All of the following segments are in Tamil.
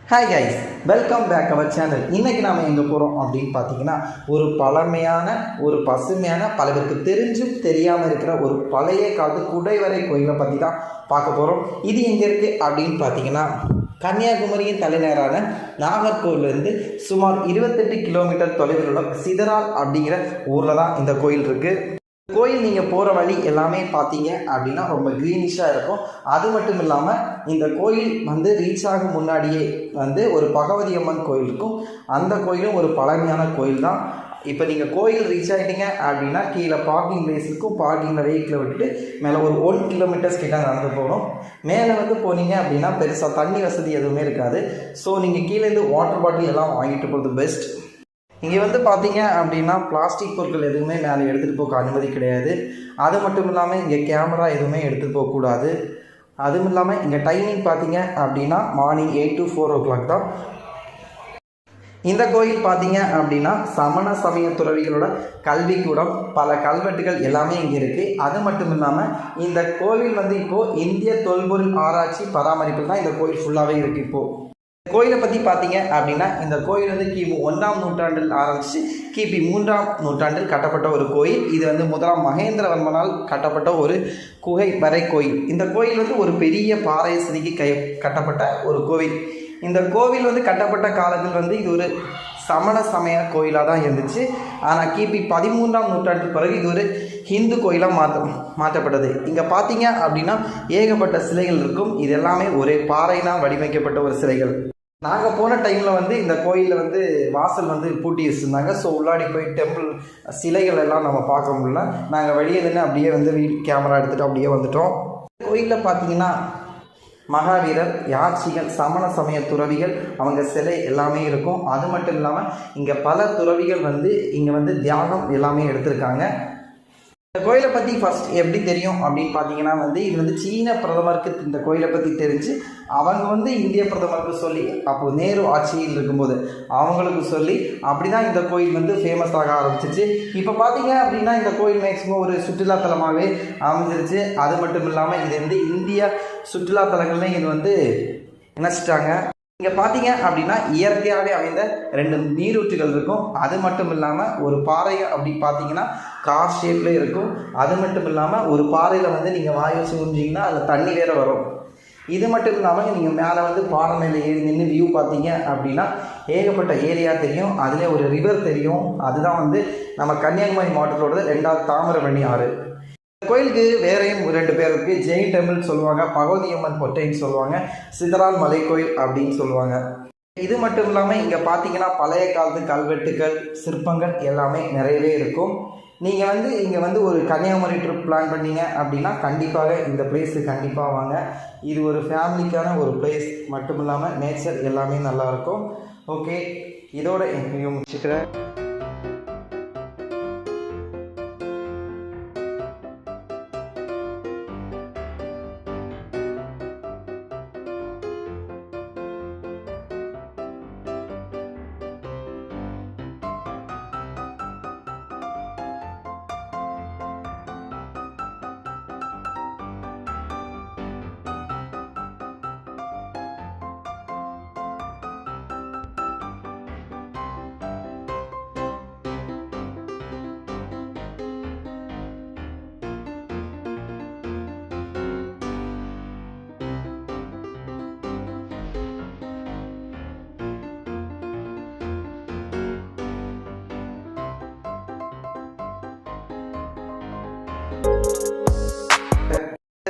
Hi guys, welcome back our channel. இன்றைக்கி நாம் எங்கே போகிறோம் அப்படின்னு பார்த்தீங்கன்னா, ஒரு பழமையான ஒரு பசுமையான பல பேருக்கு தெரிஞ்சும் தெரியாமல் இருக்கிற ஒரு பழைய காலத்து குடைவரை கோயிலை பற்றி தான் பார்க்க போகிறோம். இது எங்கே இருக்குது அப்படின்னு பார்த்தீங்கன்னா, கன்னியாகுமரியின் தலைநகரான நாகர்கோவிலிருந்து சுமார் 28 கிலோமீட்டர் தொலைவில் உள்ள சிதறால் அப்படிங்கிற ஊரில் தான் இந்த கோயில் இருக்குது. கோயில் நீங்கள் போகிற வழி எல்லாமே பார்த்தீங்க அப்படின்னா ரொம்ப க்ரீனிஷாக இருக்கும். அது மட்டும் இல்லாமல் இந்த கோயில் ரீச் ஆகும் முன்னாடியே ஒரு பகவதி அம்மன் கோயில் இருக்கும். அந்த கோயிலும் ஒரு பழமையான கோயில் தான். இப்போ நீங்கள் கோயில் ரீச் ஆகிட்டீங்க அப்படின்னா கீழே பார்க்கிங் பிளேஸ் இருக்கும். பார்க்கிங்கில் வெஹிக்கிளை விட்டுட்டு மேலே ஒரு 1 கிலோமீட்டர்ஸ் கிட்ட நடந்து போகணும். மேலே போனீங்க அப்படின்னா பெருசாக தண்ணி வசதி எதுவுமே இருக்காது. ஸோ நீங்கள் கீழேருந்து வாட்டர் பாட்டில் எல்லாம் வாங்கிட்டு போகிறது பெஸ்ட். இங்கே பார்த்தீங்க அப்படின்னா பிளாஸ்டிக் பொருட்கள் எதுவுமே மேலே எடுத்துகிட்டு போக அனுமதி கிடையாது. அது மட்டும் இல்லாமல் இங்கே கேமரா எதுவுமே எடுத்துகிட்டு போகக்கூடாது. அதுவும் இல்லாமல் இங்கே டைமிங் பார்த்தீங்க அப்படின்னா மார்னிங் 8 to 4 o'clock தான். இந்த கோயில் பார்த்தீங்க அப்படின்னா சமண சமய துறவிகளோட கல்விக்கூடம், பல கல்வெட்டுகள் எல்லாமே இங்கே இருக்குது. அது மட்டும் இல்லாமல் இந்த கோவில் இப்போது இந்திய தொல்பொருள் ஆராய்ச்சி பராமரிப்பில் தான் இந்த கோயில் ஃபுல்லாகவே இருக்குது. இப்போது கோயிலை பற்றி பார்த்தீங்க அப்படின்னா, இந்த கோயில் கிமு 1ஆம் நூற்றாண்டில் ஆரம்பித்து கிபி 3ஆம் நூற்றாண்டில் கட்டப்பட்ட ஒரு கோயில். இது முதலாம் மகேந்திரவர்மனால் கட்டப்பட்ட ஒரு குகை வரை கோயில். இந்த கோயில் ஒரு பெரிய பாறை செதுக்கி கட்டப்பட்ட ஒரு கோவில். இந்த கோவில் கட்டப்பட்ட காலத்தில் இது ஒரு சமண சமய கோயிலாக தான் இருந்துச்சு. ஆனால் கிபி 13ஆம் நூற்றாண்டுக்கு பிறகு இது ஒரு ஹிந்து கோயிலாக மாற்றப்பட்டது. இங்கே பார்த்தீங்க அப்படின்னா ஏகப்பட்ட சிலைகள் இருக்கும். இது எல்லாமே ஒரே பாறையினால் வடிவமைக்கப்பட்ட ஒரு சிலைகள். நாங்கள் போன டைமில் இந்த கோயிலில் வாசல் பூட்டி வச்சுருந்தாங்க. ஸோ உள்ளாடி போய் டெம்பிள் சிலைகள் எல்லாம் நம்ம பார்க்க முடியல. நாங்கள் வெளியே நின்று அப்படியே கேமரா எடுத்துகிட்டு அப்படியே வந்துட்டோம். கோயிலில் பார்த்தீங்கன்னா மகாவீரர், யாட்சிகள், சமண சமய துறவிகள் அவங்க சிலை எல்லாமே இருக்கும். அது மட்டும் இல்லாமல் இங்கே பல துறவிகள் இங்கே தியாகம் எல்லாமே எடுத்திருக்காங்க. இந்த கோயிலை பற்றி ஃபஸ்ட் எப்படி தெரியும் அப்படின்னு பார்த்தீங்கன்னா இது சீன பிரதமருக்கு இந்த கோயிலை பற்றி தெரிஞ்சு அவங்க இந்திய பிரதமருக்கு சொல்லி, அப்போது நேரு ஆட்சியில் இருக்கும்போது அவங்களுக்கு சொல்லி அப்படி தான் இந்த கோயில் ஃபேமஸ் ஆக ஆரம்பிச்சிச்சு. இப்போ பார்த்தீங்க அப்படின்னா இந்த கோயில் மேக்ஸிமம் ஒரு சுற்றுலாத்தலமாகவே அமைஞ்சிருச்சு. அது மட்டும் இல்லாமல் இது இந்திய சுற்றுலாத்தலங்கள்லையும் இது இணைச்சிட்டாங்க. இங்கே பார்த்தீங்க அப்படின்னா இயற்கையாகவே அமைந்த 2 நீரூற்றுகள் இருக்கும். அது மட்டும் இல்லாமல் ஒரு பாறை அப்படி பார்த்தீங்கன்னா கார் ஷேப்பில் இருக்கும். அது மட்டும் இல்லாமல் ஒரு பாறையில் நீங்கள் வாய் வச்சு உறிஞ்சிங்கன்னா அதில் தண்ணி வேறு வரும். இது மட்டும் இல்லாமல் நீங்கள் மேலே பாறை மேலே ஏறி நின்று வியூ பார்த்தீங்க அப்படின்னா ஏகப்பட்ட ஏரியா தெரியும். அதிலே ஒரு ரிவர் தெரியும். அதுதான் நம்ம கன்னியாகுமரி மாவட்டத்தோட 2வது தாமிரபரணி ஆறு. கோயிலுக்கு வேறையும் 2 பேர் இருக்குது. ஜெயின் டெம்பிள் சொல்லுவாங்க, பகவதி அம்மன் பொட்டைன்னு சொல்லுவாங்க, சிதறால் மலை கோயில் அப்படின்னு சொல்லுவாங்க. இது மட்டும் இல்லாமல் இங்கே பார்த்தீங்கன்னா பழைய காலத்து கல்வெட்டுகள், சிற்பங்கள் எல்லாமே நிறையவே இருக்கும். நீங்கள் இங்கே ஒரு கன்னியாகுமரி ட்ரிப் பிளான் பண்ணீங்க அப்படின்னா கண்டிப்பாக இந்த பிளேஸுக்கு கண்டிப்பாக வாங்க. இது ஒரு ஃபேமிலிக்கான ஒரு பிளேஸ் மட்டும் இல்லாமல் நேச்சர் எல்லாமே நல்லாயிருக்கும். ஓகே, இதோட வீடியோ முடிச்சுக்கிறேன்.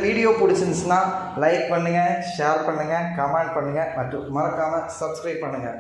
வீடியோ பிடிச்சிருந்துச்சுன்னா லைக் பண்ணுங்கள், ஷேர் பண்ணுங்கள், கமெண்ட் பண்ணுங்கள் மற்றும் மறக்காமல் சப்ஸ்கிரைப் பண்ணுங்கள்.